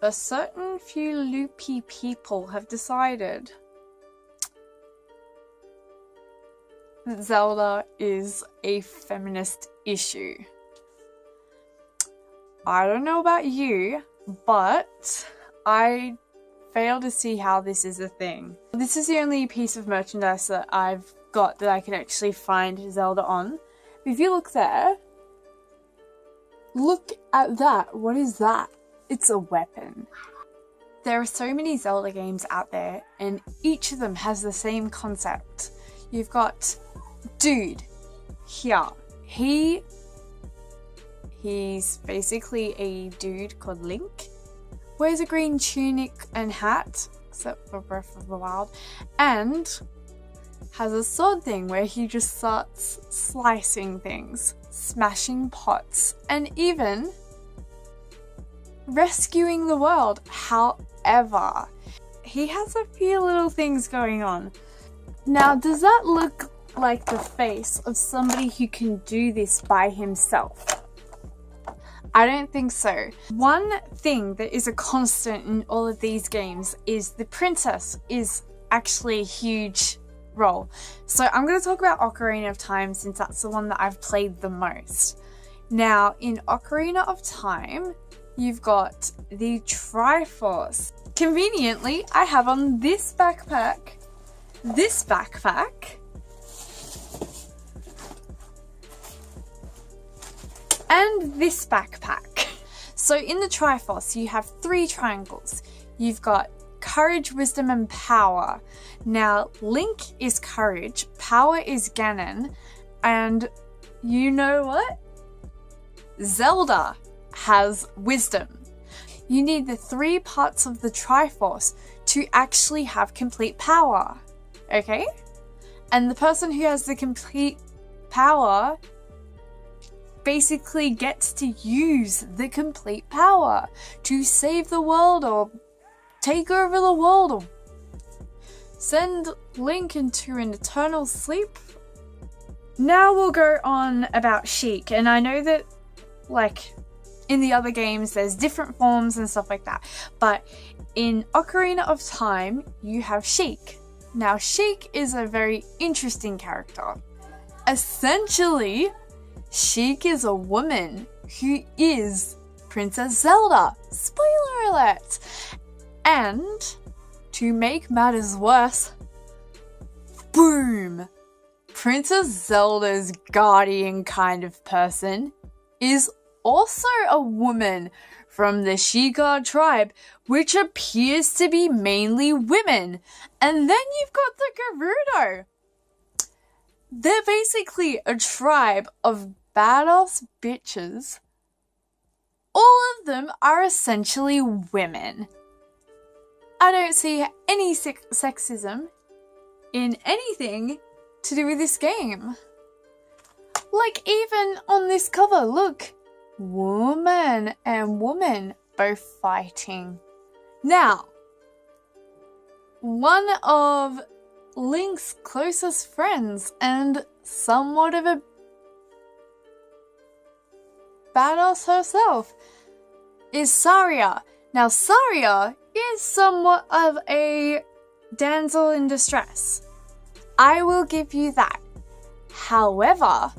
a certain few loopy people have decided that Zelda is a feminist issue. I don't know about you, but I fail to see how this is a thing. This is the only piece of merchandise that I've got that I can actually find Zelda on. If you look there, look at that. What is that? It's a weapon. There are so many Zelda games out there, and each of them has the same concept. You've got dude here. He's basically a dude called Link. Wears a green tunic and hat, except for Breath of the Wild, and has a sword thing where he just starts slicing things, smashing pots, and even rescuing the world. However, he has a few little things going on. Now, does that look like the face of somebody who can do this by himself? I don't think so. One thing that is a constant in all of these games is the princess is actually a huge role. So I'm going to talk about Ocarina of Time since that's the one that I've played the most. Now, in Ocarina of Time, you've got the Triforce. Conveniently, I have on this backpack, and this backpack, So in the Triforce, you have 3 triangles. You've got courage, wisdom, and power. Now, Link is courage, power is Ganon, and you know what? Zelda has wisdom. You need the 3 parts of the Triforce to actually have complete power, okay? And the person who has the complete power basically gets to use the complete power to save the world or take over the world or send Link into an eternal sleep. Now we'll go on about Sheik, and I know that like in the other games there's different forms and stuff like that, but in Ocarina of Time you have Sheik. Now Sheik is a very interesting character. Essentially, Sheik is a woman who is Princess Zelda. Spoiler alert! And to make matters worse, boom! Princess Zelda's guardian kind of person is also a woman from the Sheikah tribe, which appears to be mainly women. And then you've got the Gerudo. They're basically a tribe of badass bitches. All of them are essentially women. I don't see any sexism in anything to do with this game. Like even on this cover, look. Woman and woman both fighting. Now, one of Link's closest friends and somewhat of a badass herself is Saria. Now Saria is somewhat of a damsel in distress. I will give you that. However,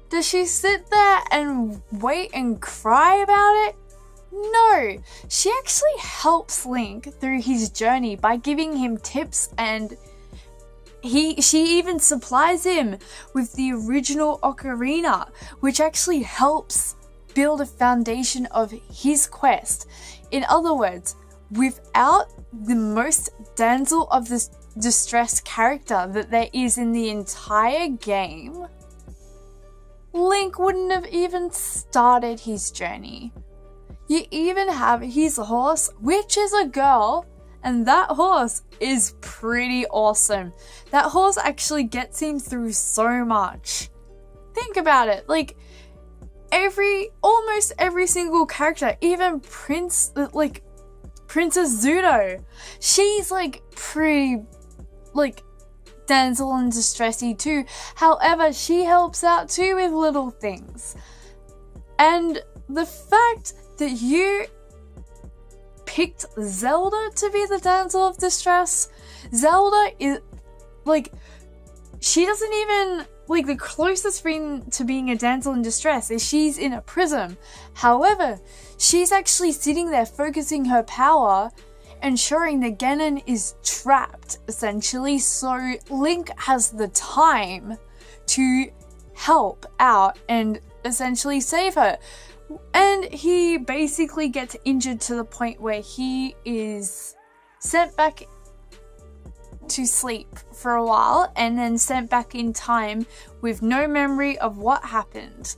does she sit there and wait and cry about it? No, she actually helps Link through his journey by giving him tips, and she even supplies him with the original ocarina, which actually helps build a foundation of his quest. In other words, without the most damsel of the distress character that there is in the entire game, Link wouldn't have even started his journey. You even have his horse, which is a girl, and that horse is pretty awesome. That horse actually gets him through so much. Think about it, like almost every single character, even Princess Zudo, she's like pretty like damsel in distressy too. However, she helps out too with little things. And the fact that you picked Zelda to be the damsel of distress. Zelda is, like, she doesn't even, like, the closest thing to being a damsel in distress is she's in a prison. However, she's actually sitting there focusing her power, ensuring that Ganon is trapped, essentially, so Link has the time to help out and essentially save her. And he basically gets injured to the point where he is sent back to sleep for a while and then sent back in time with no memory of what happened.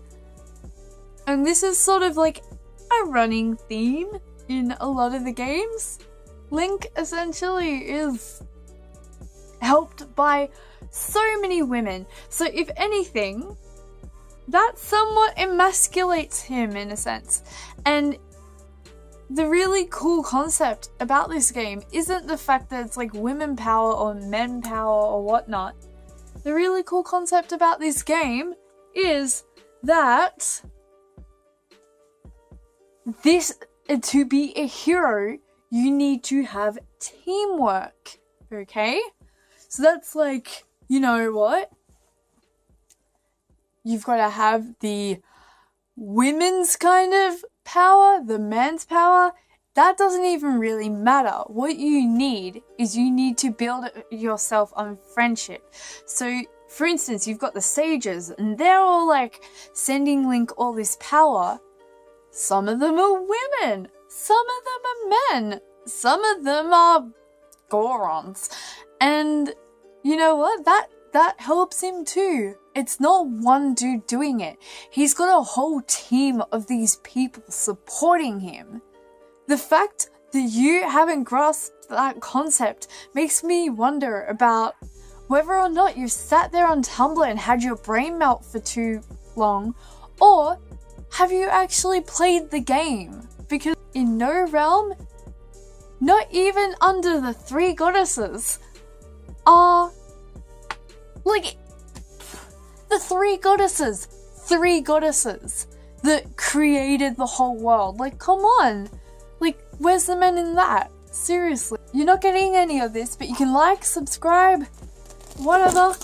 And this is sort of like a running theme in a lot of the games. Link essentially is helped by so many women. So if anything, that somewhat emasculates him in a sense. And the really cool concept about this game isn't the fact that it's like women power or men power or whatnot. The really cool concept about this game is that to be a hero, you need to have teamwork, okay? So that's like, you know what? You've got to have the women's kind of power, the man's power. That doesn't even really matter. What you need is you need to build yourself on friendship. So, for instance, you've got the sages, and they're all like sending Link all this power. Some of them are women. Some of them are men. Some of them are Gorons. And you know what? That helps him too. It's not one dude doing it. He's got a whole team of these people supporting him. The fact that you haven't grasped that concept makes me wonder about whether or not you've sat there on Tumblr and had your brain melt for too long, or have you actually played the game? Because in no realm, not even under the three goddesses, are like the three goddesses that created the whole world. Like, come on. Like, where's the men in that? Seriously. You're not getting any of this, but you can like, subscribe, whatever.